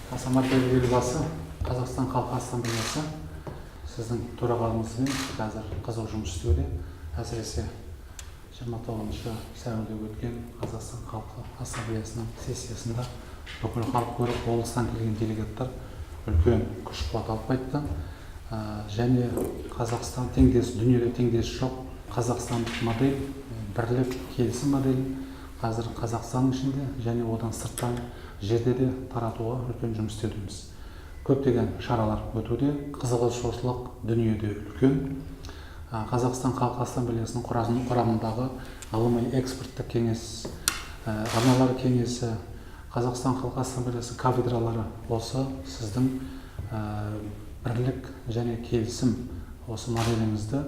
Қасым-Ата елбасы, Қазақстан халқы ассамблеясы сіздің төрағалығыңызбен қазір қызу жұмыс істеуде. Әсіресе 29 сәуірде өткен Қазақстан халқы ассамблеясының сессиясында бүкіл халық көріп, облыстан келген делегаттар үлкен күш-қуат алып қайтты. Және Қазақстан дүниеде теңдесі жоқ қазақстандық модель, бірлік, келісім моделін қазір Қазақстанның ішінде және одан сырттан жерде де таратуға үлкен жұмыс істеудеміз. Көптеген шаралар өтуде, қызығушылық дүниеде үлкен. Қазақстан халқы ассамблеясының құрамындағы ғылыми экспорттық кеңес, арналар кеңесі, Қазақстан халқы ассамблеясы кафедралары осы сіздің бірлік және келісім осы моделіңізді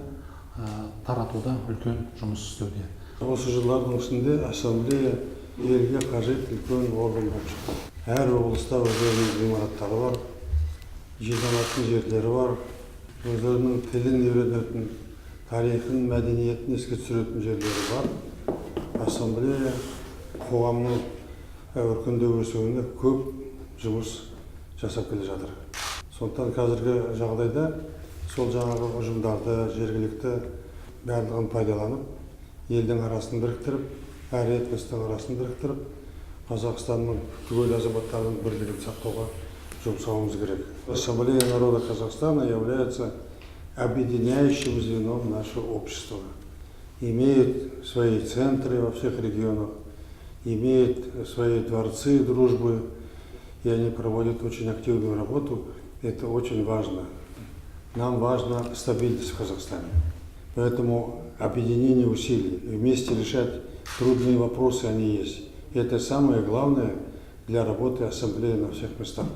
таратуда үлкен жұмыс істеуде. Осы жылдардың ішінде ассамблея елге қажет үлкен орган болып шықты. Әр облыста өздерінің ғимараттары бар, жиналатын жерлері бар, өздерінің тілін үйренетін, тарихын, мәдениетін еске түсіретін жерлері бар. Ассамблея қоғамның өркендеп өсуіне көп жұмыс жасап келе жатыр. Сондықтан қазіргі жағдайда сол жаңағы ұжымдарды, жергілікті барлығын пайдаланып, елдің арасын біріктіріп, әр этностың арасын біріктіріп, Қазақстанның түгел азаматтарының бірлігін сақтауға жұмсауымыз керек. Ассамблея народа Казахстана является объединяющим звеном нашего общества. Имеет свои центры во всех регионах, имеет свои дворцы дружбы, и они проводят очень активную работу. Это очень важно. Нам важна стабильность в Казахстане. Поэтому объединение усилий, вместе решать трудные вопросы, они есть. И это самое главное для работы ассамблеи на всех местах.